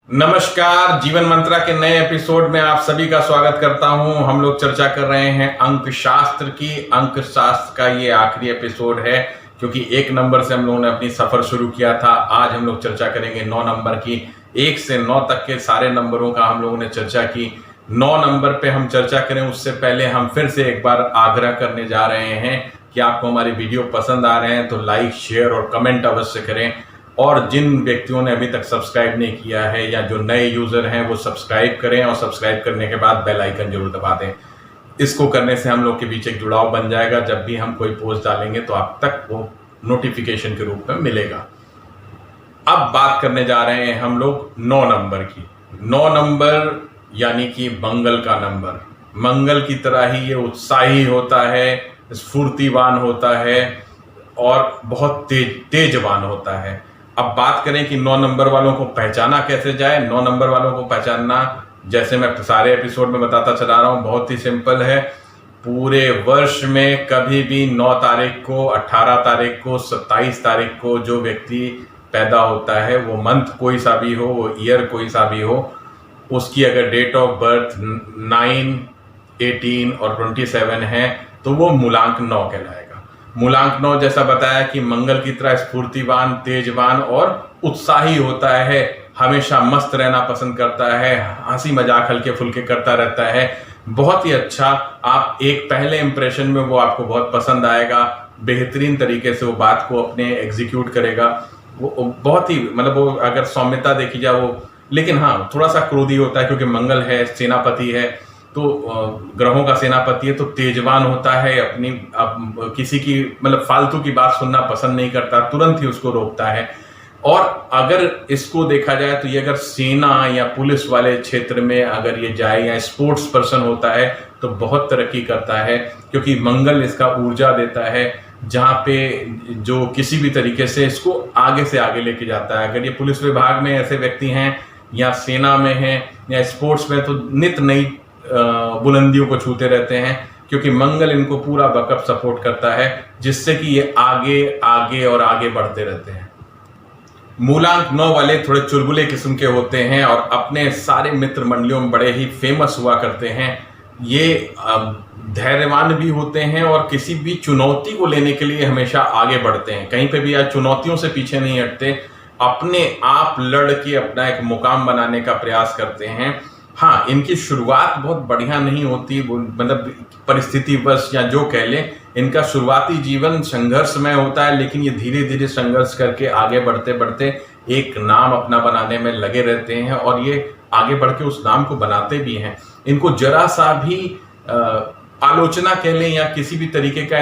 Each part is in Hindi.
नमस्कार, जीवन मंत्रा के नए एपिसोड में आप सभी का स्वागत करता हूं। हम लोग चर्चा कर रहे हैं अंक शास्त्र की। अंक शास्त्र का ये आखिरी एपिसोड है क्योंकि 1 नंबर से हम लोगों ने अपनी सफर शुरू किया था। आज हम लोग चर्चा करेंगे 9 नंबर की। 1 से 9 तक के सारे नंबरों का हम लोगों ने चर्चा की। 9 नंबर पे हम चर्चा करें उससे पहले हम फिर से एक बार आग्रह करने जा रहे हैं कि आपको हमारी वीडियो पसंद आ रहे हैं तो लाइक, शेयर और कमेंट अवश्य करें। और जिन व्यक्तियों ने अभी तक सब्सक्राइब नहीं किया है या जो नए यूजर हैं वो सब्सक्राइब करें और सब्सक्राइब करने के बाद बेल आइकन जरूर दबा दें। इसको करने से हम लोग के बीच एक जुड़ाव बन जाएगा। जब भी हम कोई पोस्ट डालेंगे तो आप तक वो नोटिफिकेशन के रूप में मिलेगा। अब बात करने जा रहे हैं हम लोग 9 नंबर की। 9 नंबर यानी कि मंगल का नंबर। मंगल की तरह ही ये उत्साही होता है, स्फूर्तिवान होता है और बहुत तेजवान होता है। अब बात करें कि 9 नंबर वालों को पहचाना कैसे जाए। 9 नंबर वालों को पहचानना, जैसे मैं सारे एपिसोड में बताता चला रहा हूं, बहुत ही सिंपल है। पूरे वर्ष में कभी भी 9 तारीख को, 18 तारीख को, 27 तारीख को जो व्यक्ति पैदा होता है, वो मंथ कोई सा भी हो, वो ईयर कोई सा भी हो, उसकी अगर डेट ऑफ बर्थ 9, 18 और 27 है तो वो मूलांक 9 कहलाएगा। मूलांक 9 जैसा बताया कि मंगल की तरह स्फूर्तिवान, तेजवान और उत्साही होता है। हमेशा मस्त रहना पसंद करता है, हंसी मजाक हल्के फुल्के करता रहता है। बहुत ही अच्छा, आप एक पहले इंप्रेशन में वो आपको बहुत पसंद आएगा। बेहतरीन तरीके से वो बात को अपने एग्जीक्यूट करेगा। वो बहुत ही वो अगर सौम्यता देखी जाए वो, लेकिन हाँ थोड़ा सा क्रोधी होता है क्योंकि मंगल है, सेनापति है, तो ग्रहों का सेनापति है, तो तेजवान होता है। अपनी किसी की फालतू की बात सुनना पसंद नहीं करता, तुरंत ही उसको रोकता है। और अगर इसको देखा जाए तो ये अगर सेना या पुलिस वाले क्षेत्र में अगर ये जाए या स्पोर्ट्स पर्सन होता है तो बहुत तरक्की करता है, क्योंकि मंगल इसका ऊर्जा देता है, जहाँ पे जो किसी भी तरीके से इसको आगे से आगे लेके जाता है। अगर ये पुलिस विभाग में ऐसे व्यक्ति हैं या सेना में हैं या स्पोर्ट्स में, तो नित नई बुलंदियों को छूते रहते हैं, क्योंकि मंगल इनको पूरा बैकअप सपोर्ट करता है, जिससे कि ये आगे आगे और आगे बढ़ते रहते हैं। मूलांक 9 वाले थोड़े चुलबुले किस्म के होते हैं और अपने सारे मित्र मंडलियों में बड़े ही फेमस हुआ करते हैं। ये धैर्यवान भी होते हैं और किसी भी चुनौती को लेने के लिए हमेशा आगे बढ़ते हैं। कहीं पे भी आज चुनौतियों से पीछे नहीं हटते, अपने आप लड़ के अपना एक मुकाम बनाने का प्रयास करते हैं। हाँ, इनकी शुरुआत बहुत बढ़िया नहीं होती, परिस्थिति बस या जो कह लें, इनका शुरुआती जीवन संघर्षमय होता है, लेकिन ये धीरे धीरे संघर्ष करके आगे बढ़ते बढ़ते एक नाम अपना बनाने में लगे रहते हैं और ये आगे बढ़ के उस नाम को बनाते भी हैं। इनको जरा सा भी आलोचना कह लें या किसी भी तरीके का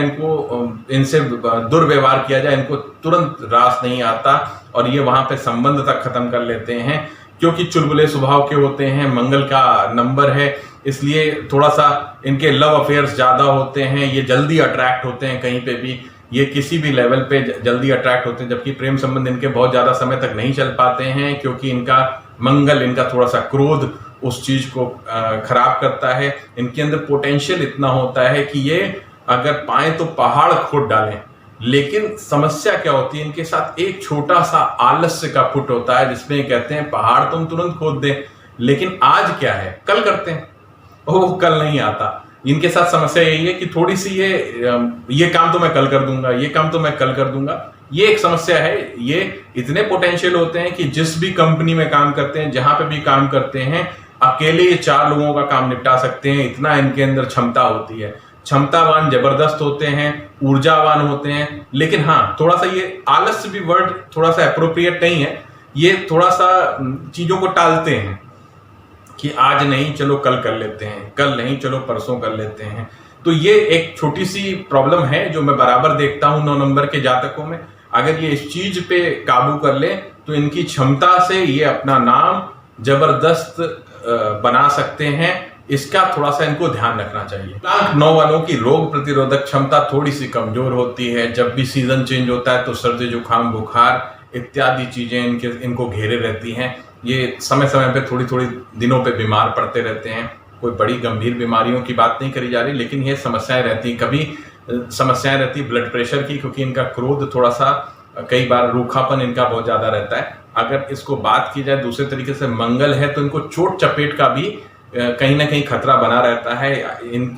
इनसे दुर्व्यवहार किया जाए, इनको तुरंत रास नहीं आता और ये वहां पे संबंध तक खत्म कर लेते हैं, क्योंकि चुलबुले स्वभाव के होते हैं। मंगल का नंबर है, इसलिए थोड़ा सा इनके लव अफेयर्स ज्यादा होते हैं। ये जल्दी अट्रैक्ट होते हैं, कहीं पे भी ये किसी भी लेवल पे जल्दी अट्रैक्ट होते हैं, जबकि प्रेम संबंध इनके बहुत ज्यादा समय तक नहीं चल पाते हैं, क्योंकि इनका मंगल, इनका थोड़ा सा क्रोध उस चीज को खराब करता है। इनके अंदर पोटेंशियल इतना होता है कि ये अगर पाए तो पहाड़ खोद डालें, लेकिन समस्या क्या होती है, इनके साथ एक छोटा सा आलस्य का फुट होता है, जिसमें कहते हैं पहाड़ तुम तुरंत खोद दें, लेकिन आज क्या है, कल करते हैं, वो कल नहीं आता। इनके साथ समस्या यही है कि थोड़ी सी ये काम तो मैं कल कर दूंगा, ये काम तो मैं कल कर दूंगा, ये एक समस्या है। ये इतने पोटेंशियल होते हैं कि जिस भी कंपनी में काम करते हैं, जहां पे भी काम करते हैं, अकेले ये 4 लोगों का काम निपटा सकते हैं, इतना इनके अंदर क्षमता होती है। क्षमतावान जबरदस्त होते हैं, ऊर्जावान होते हैं, लेकिन हाँ थोड़ा सा ये आलस्य भी वर्ड थोड़ा सा एप्रोप्रिएट नहीं है। ये थोड़ा सा चीजों को टालते हैं कि आज नहीं चलो कल कर लेते हैं, कल नहीं चलो परसों कर लेते हैं। तो ये एक छोटी सी प्रॉब्लम है जो मैं बराबर देखता हूं 9 नंबर के जातकों में। अगर ये इस चीज पे काबू कर ले तो इनकी क्षमता से ये अपना नाम जबरदस्त बना सकते हैं। इसका थोड़ा सा इनको ध्यान रखना चाहिए। मूलांक 9 वालों की रोग प्रतिरोधक क्षमता थोड़ी सी कमजोर होती है। जब भी सीजन चेंज होता है तो सर्दी, जुकाम, बुखार इत्यादि चीजें इनको घेरे रहती हैं। ये समय समय पे थोड़ी थोड़ी दिनों पे बीमार पड़ते रहते हैं। कोई बड़ी गंभीर बीमारियों की बात नहीं करी जा रही, लेकिन ये समस्याएं रहती, कभी समस्याएं रहती ब्लड प्रेशर की, क्योंकि इनका क्रोध थोड़ा सा, कई बार रूखापन इनका बहुत ज्यादा रहता है। अगर इसको बात की जाए दूसरे तरीके से, मंगल है तो इनको चोट चपेट का भी कहीं ना कहीं खतरा बना रहता है।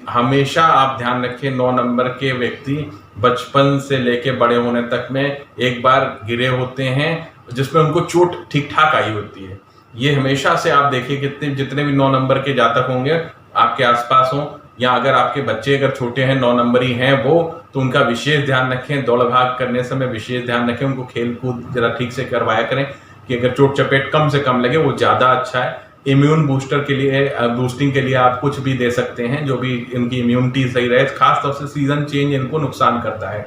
हमेशा आप ध्यान रखें, 9 नंबर के व्यक्ति बचपन से लेके बड़े होने तक में एक बार गिरे होते हैं जिसमें उनको चोट ठीक ठाक आई होती है। ये हमेशा से आप देखिए जितने भी 9 नंबर के जातक होंगे आपके आसपास हो, या अगर आपके बच्चे अगर छोटे हैं 9 नंबरी हैं वो, तो उनका विशेष ध्यान रखें। दौड़ भाग करने समय विशेष ध्यान रखें, उनको खेल कूद जरा ठीक से करवाया करें कि अगर चोट चपेट कम से कम लगे वो ज़्यादा अच्छा है। इम्यून बूस्टर के लिए, बूस्टिंग के लिए आप कुछ भी दे सकते हैं जो भी इनकी इम्यूनिटी सही रहे। खासतौर से सीजन चेंज इनको नुकसान करता है।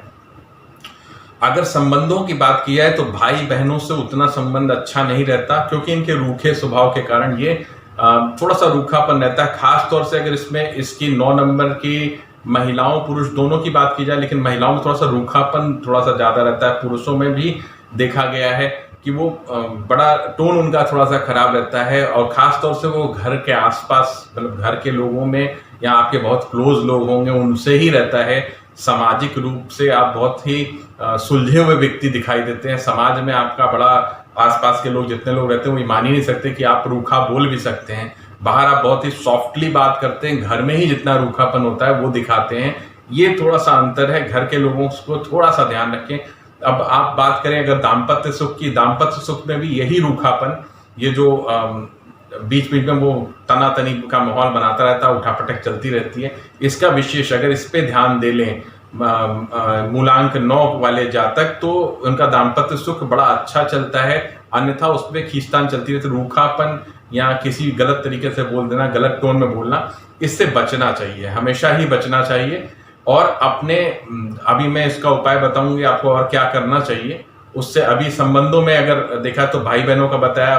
अगर संबंधों की बात की जाए तो भाई बहनों से उतना संबंध अच्छा नहीं रहता, क्योंकि इनके रूखे स्वभाव के कारण ये थोड़ा सा रूखापन रहता है। खास तौर से अगर इसमें इसकी 9 नंबर की महिलाओं पुरुष दोनों की बात की जाए, लेकिन महिलाओं में थोड़ा सा रूखापन थोड़ा सा ज्यादा रहता है। पुरुषों में भी देखा गया है कि वो बड़ा टोन उनका थोड़ा सा खराब रहता है, और खास तौर से वो घर के आसपास, मतलब घर के लोगों में या आपके बहुत क्लोज लोग होंगे उनसे ही रहता है। सामाजिक रूप से आप बहुत ही सुलझे हुए व्यक्ति दिखाई देते हैं। समाज में आपका बड़ा, आसपास के लोग जितने लोग रहते हैं वो मान ही नहीं सकते कि आप रूखा बोल भी सकते हैं। बाहर आप बहुत ही सॉफ्टली बात करते हैं, घर में ही जितना रूखापन होता है वो दिखाते हैं। ये थोड़ा सा अंतर है, घर के लोगों को थोड़ा सा ध्यान रखें। अब आप बात करें अगर दाम्पत्य सुख की, दाम्पत्य सुख में भी यही रूखापन, ये जो बीच बीच में वो तनातनी का माहौल बनाता रहता है, उठापटक चलती रहती है, इसका विशेष अगर इस पे ध्यान दे लें मूलांक 9 वाले जातक, तो उनका दाम्पत्य सुख बड़ा अच्छा चलता है। अन्यथा उसमें खींचतान चलती रहती, रूखापन या किसी गलत तरीके से बोल देना, गलत टोन में बोलना, इससे बचना चाहिए, हमेशा ही बचना चाहिए। और अपने, अभी मैं इसका उपाय बताऊंगी आपको और क्या करना चाहिए उससे। अभी संबंधों में अगर देखा तो भाई बहनों का बताया,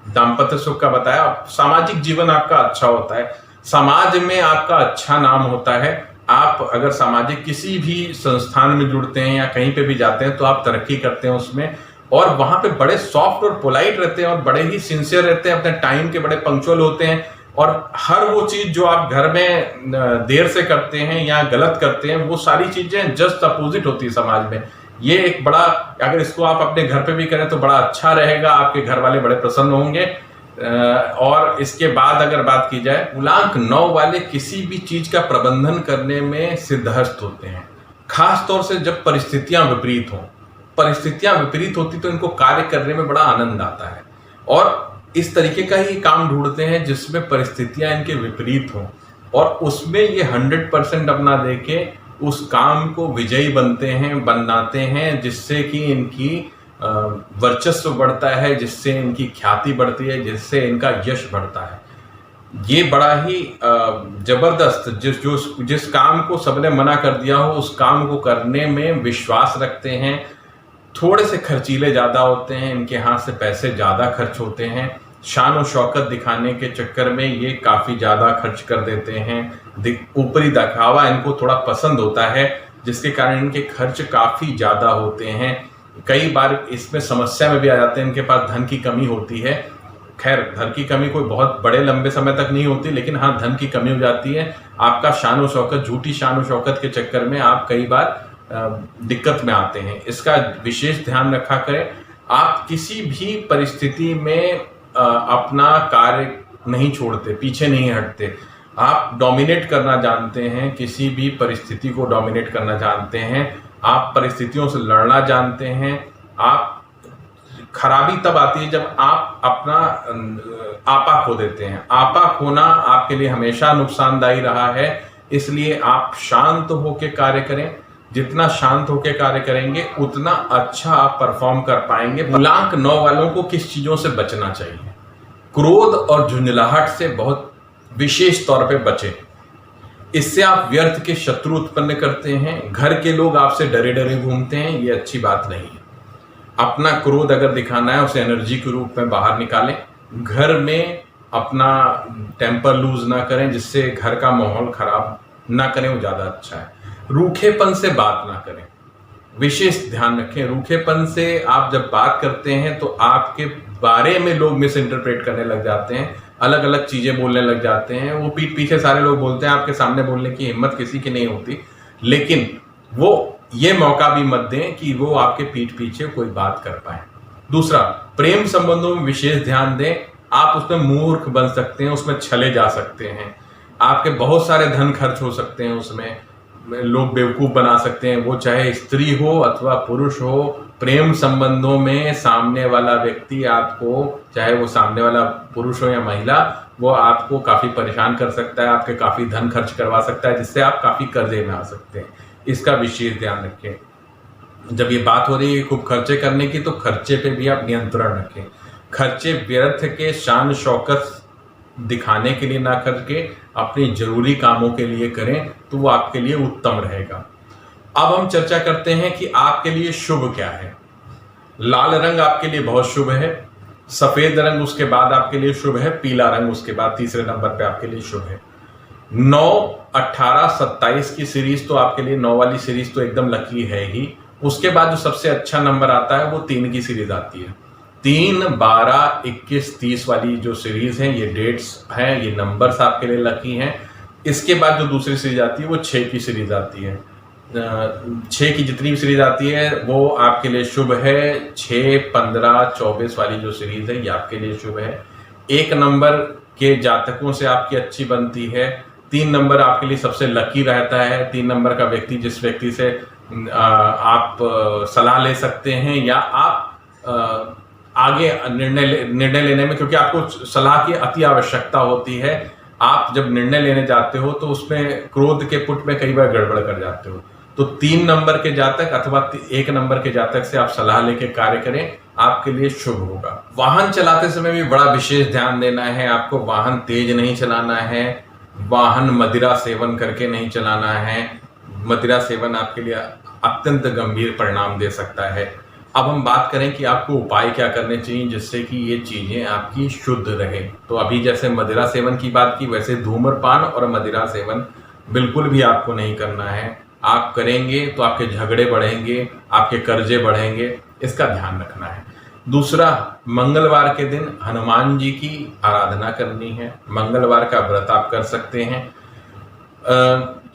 दाम्पत्य सुख का बताया, सामाजिक जीवन आपका अच्छा होता है, समाज में आपका अच्छा नाम होता है। आप अगर सामाजिक किसी भी संस्थान में जुड़ते हैं या कहीं पे भी जाते हैं तो आप तरक्की करते हैं उसमें, और वहां पे बड़े सॉफ्ट और पोलाइट रहते हैं और बड़े ही सिंसियर रहते हैं, अपने टाइम के बड़े पंक्चुअल होते हैं। और हर वो चीज जो आप घर में देर से करते हैं या गलत करते हैं, वो सारी चीजें जस्ट अपोजिट होती है समाज में। ये एक बड़ा, अगर इसको आप अपने घर पे भी करें तो बड़ा अच्छा रहेगा, आपके घर वाले बड़े प्रसन्न होंगे। और इसके बाद अगर बात की जाए, मूलांक 9 वाले किसी भी चीज का प्रबंधन करने में सिद्धहस्त होते हैं। खास तौर से जब परिस्थितियां विपरीत हों, परिस्थितियां विपरीत होती तो इनको कार्य करने में बड़ा आनंद आता है, और इस तरीके का ही काम ढूंढते हैं जिसमें परिस्थितियां इनके विपरीत हों, और उसमें ये 100% अपना देके उस काम को विजयी बनाते हैं, जिससे कि इनकी वर्चस्व बढ़ता है, जिससे इनकी ख्याति बढ़ती है, जिससे इनका यश बढ़ता है। ये बड़ा ही जबरदस्त, जिस काम को सबने मना कर दिया हो उस काम को करने में विश्वास रखते हैं। थोड़े से खर्चीले ज्यादा होते हैं, इनके हाथ से पैसे ज्यादा खर्च होते हैं। शान और शौकत दिखाने के चक्कर में ये काफी ज्यादा खर्च कर देते हैं। ऊपरी दिखावा इनको थोड़ा पसंद होता है, जिसके कारण इनके खर्च काफी ज्यादा होते हैं। कई बार इसमें समस्या में भी आ जाते हैं, इनके पास धन की कमी होती है। खैर, धन की कमी कोई बहुत बड़े लंबे समय तक नहीं होती, लेकिन हाँ, धन की कमी हो जाती है। आपका शान और शौकत, झूठी शान और शौकत के चक्कर में आप कई बार दिक्कत में आते हैं। इसका विशेष ध्यान रखा करें। आप किसी भी परिस्थिति में अपना कार्य नहीं छोड़ते, पीछे नहीं हटते। आप डोमिनेट करना जानते हैं, किसी भी परिस्थिति को डोमिनेट करना जानते हैं। आप परिस्थितियों से लड़ना जानते हैं। आप, खराबी तब आती है जब आप अपना आपा खो देते हैं। आपा खोना आपके लिए हमेशा नुकसानदायी रहा है, इसलिए आप शांत होकर कार्य करें। जितना शांत होकर कार्य करेंगे उतना अच्छा आप परफॉर्म कर पाएंगे। मूलांक 9 वालों को किस चीजों से बचना चाहिए? क्रोध और झुंझलाहट से बहुत विशेष तौर पे बचें। इससे आप व्यर्थ के शत्रु उत्पन्न करते हैं। घर के लोग आपसे डरे डरे घूमते हैं, ये अच्छी बात नहीं है। अपना क्रोध अगर दिखाना है उसे एनर्जी के रूप में बाहर निकालें। घर में अपना टेम्पर लूज ना करें, जिससे घर का माहौल खराब ना करें, वो ज्यादा अच्छा है। रूखेपन से बात ना करें, विशेष ध्यान रखें। रूखेपन से आप जब बात करते हैं तो आपके बारे में लोग मिस इंटरप्रेट करने लग जाते हैं, अलग अलग चीजें बोलने लग जाते हैं। वो पीठ पीछे सारे लोग बोलते हैं, आपके सामने बोलने की हिम्मत किसी की नहीं होती। लेकिन वो ये मौका भी मत दें कि वो आपके पीठ पीछे कोई बात कर पाए। दूसरा, प्रेम संबंधों में विशेष ध्यान दें। आप उसमें मूर्ख बन सकते हैं, उसमें छले जा सकते हैं, आपके बहुत सारे धन खर्च हो सकते हैं, उसमें लोग बेवकूफ बना सकते हैं, वो चाहे स्त्री हो अथवा पुरुष हो। प्रेम संबंधों में सामने वाला व्यक्ति आपको, चाहे वो सामने वाला पुरुष हो या महिला, वो आपको काफी परेशान कर सकता है, आपके काफी धन खर्च करवा सकता है, जिससे आप काफी कर्जे में आ सकते हैं। इसका विशेष ध्यान रखें। जब ये बात हो रही है खूब खर्चे करने की, तो खर्चे पे भी आप नियंत्रण रखें। खर्चे व्यर्थ के शान शौकत दिखाने के लिए ना करके अपने जरूरी कामों के लिए करें, तो वो आपके लिए उत्तम रहेगा। अब हम चर्चा करते हैं कि आपके लिए शुभ क्या है। लाल रंग आपके लिए बहुत शुभ है, सफेद रंग उसके बाद आपके लिए शुभ है, पीला रंग उसके बाद तीसरे नंबर पे आपके लिए शुभ है। 9, 18, 27 की सीरीज तो आपके लिए, 9 वाली सीरीज तो एकदम लकी है ही। उसके बाद जो सबसे अच्छा नंबर आता है वो 3 की सीरीज आती है। 3, 12, 21, 30 वाली जो सीरीज है, ये डेट्स हैं, ये नंबर्स आपके लिए लकी हैं। इसके बाद जो दूसरी सीरीज आती है वो 6 की सीरीज आती है। 6 की जितनी भी सीरीज आती है वो आपके लिए शुभ है। 6, 15, 24 वाली जो सीरीज है ये आपके लिए शुभ है। 1 नंबर के जातकों से आपकी अच्छी बनती है। 3 नंबर आपके लिए सबसे लकी रहता है। 3 नंबर का व्यक्ति, जिस व्यक्ति से आप सलाह ले सकते हैं या आप आगे निर्णय लेने में, क्योंकि आपको सलाह की अति आवश्यकता होती है। आप जब निर्णय लेने जाते हो तो उसमें क्रोध के पुट में कई बार गड़बड़ कर जाते हो। तो 3 नंबर के जातक अथवा 1 नंबर के जातक से आप सलाह लेके कार्य करें, आपके लिए शुभ होगा। वाहन चलाते समय भी बड़ा विशेष ध्यान देना है। आपको वाहन तेज नहीं चलाना है, वाहन मदिरा सेवन करके नहीं चलाना है। मदिरा सेवन आपके लिए अत्यंत गंभीर परिणाम दे सकता है। अब हम बात करें कि आपको उपाय क्या करने चाहिए जिससे कि ये चीजें आपकी शुद्ध रहे। तो अभी जैसे मदिरा सेवन की बात की, वैसे धूम्रपान और मदिरा सेवन बिल्कुल भी आपको नहीं करना है। आप करेंगे तो आपके झगड़े बढ़ेंगे, आपके कर्जे बढ़ेंगे, इसका ध्यान रखना है। दूसरा, मंगलवार के दिन हनुमान जी की आराधना करनी है। मंगलवार का व्रत आप कर सकते हैं।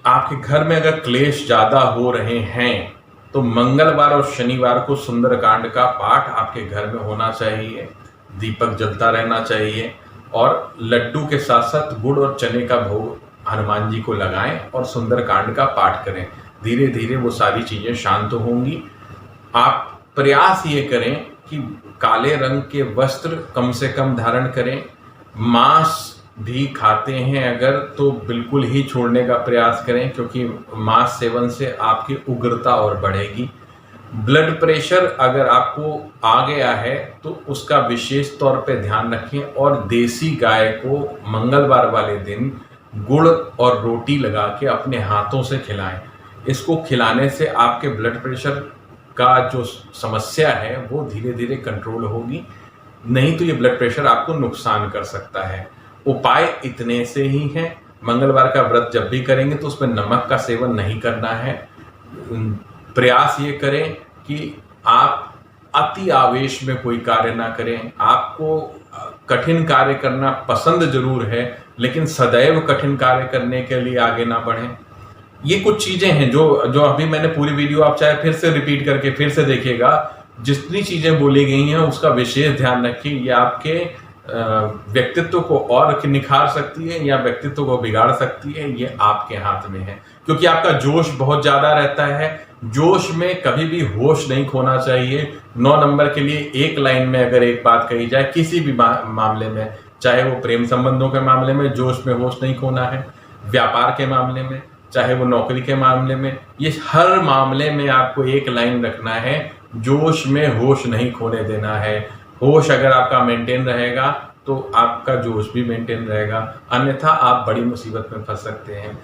आपके घर में अगर क्लेश ज्यादा हो रहे हैं तो मंगलवार और शनिवार को सुंदरकांड का पाठ आपके घर में होना चाहिए, दीपक जलता रहना चाहिए, और लड्डू के साथ साथ गुड़ और चने का भोग हनुमान जी को लगाएं और सुंदरकांड का पाठ करें। धीरे धीरे वो सारी चीजें शांत होंगी। आप प्रयास ये करें कि काले रंग के वस्त्र कम से कम धारण करें। मांस भी खाते हैं अगर, तो बिल्कुल ही छोड़ने का प्रयास करें, क्योंकि मांस सेवन से आपकी उग्रता और बढ़ेगी। ब्लड प्रेशर अगर आपको आ गया है तो उसका विशेष तौर पे ध्यान रखें, और देसी गाय को मंगलवार वाले दिन गुड़ और रोटी लगा के अपने हाथों से खिलाएं। इसको खिलाने से आपके ब्लड प्रेशर का जो समस्या है वो धीरे धीरे कंट्रोल होगी, नहीं तो ये ब्लड प्रेशर आपको नुकसान कर सकता है। उपाय इतने से ही हैं। मंगलवार का व्रत जब भी करेंगे तो उसमें नमक का सेवन नहीं करना है। प्रयास ये करें कि आप अति आवेश में कोई कार्य ना करें। आपको कठिन कार्य करना पसंद जरूर है, लेकिन सदैव कठिन कार्य करने के लिए आगे ना बढ़ें। ये कुछ चीजें हैं जो अभी मैंने पूरी वीडियो, आप चाहे फिर से रिपीट करके फिर से देखिएगा, जितनी चीजें बोली गई हैं उसका विशेष ध्यान रखिए। ये आपके व्यक्तित्व को और निखार सकती है या व्यक्तित्व को बिगाड़ सकती है, ये आपके हाथ में है। क्योंकि आपका जोश बहुत ज्यादा रहता है, जोश में कभी भी होश नहीं खोना चाहिए। 9 नंबर के लिए एक लाइन में अगर एक बात कही जाए, किसी भी मामले में, चाहे वो प्रेम संबंधों के मामले में जोश में होश नहीं खोना है, व्यापार के मामले में, चाहे वो नौकरी के मामले में, ये हर मामले में आपको एक लाइन रखना है, जोश में होश नहीं खोने देना है। होश अगर आपका मेंटेन रहेगा तो आपका जोश भी मेंटेन रहेगा, अन्यथा आप बड़ी मुसीबत में फंस सकते हैं।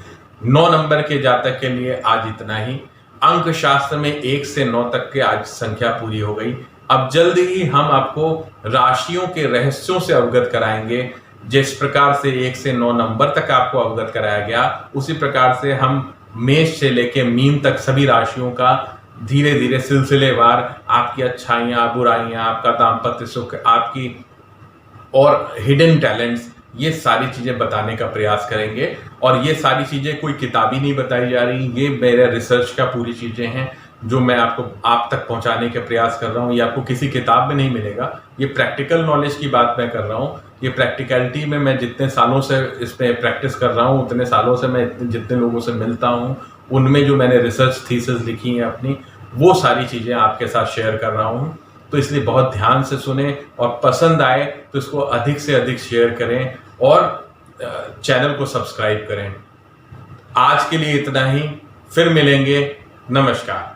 9 नंबर के जातक के लिए आज इतना ही। अंक शास्त्र में 1 से 9 तक के आज संख्या पूरी हो गई। अब जल्दी ही हम आपको राशियों के रहस्यों से अवगत कराएंगे। जिस प्रकार से 1 से 9 नंबर तक आपको अवगत कराया गया, उसी प्रकार से हम मेष से लेके मीन तक सभी राशियों का धीरे धीरे सिलसिलेवार आपकी अच्छाइयाँ, बुराइयाँ, आपका दाम्पत्य सुख, आपकी और हिडन टैलेंट्स, ये सारी चीजें बताने का प्रयास करेंगे। और ये सारी चीजें कोई किताबी नहीं बताई जा रही, ये मेरे रिसर्च का पूरी चीजें हैं। जो मैं आप तक पहुंचाने के प्रयास कर रहा हूं, ये आपको किसी किताब में नहीं मिलेगा। ये प्रैक्टिकल नॉलेज की बात मैं कर रहा हूं। ये प्रैक्टिकलिटी में मैं जितने सालों से इसमें प्रैक्टिस कर रहा हूं, उतने सालों से मैं जितने लोगों से मिलता हूं, उनमें जो मैंने रिसर्च थीसिस लिखी है अपनी, वो सारी चीज़ें आपके साथ शेयर कर रहा हूं। तो इसलिए बहुत ध्यान से सुने और पसंद आए तो इसको अधिक से अधिक शेयर करें और चैनल को सब्सक्राइब करें। आज के लिए इतना ही, फिर मिलेंगे। नमस्कार।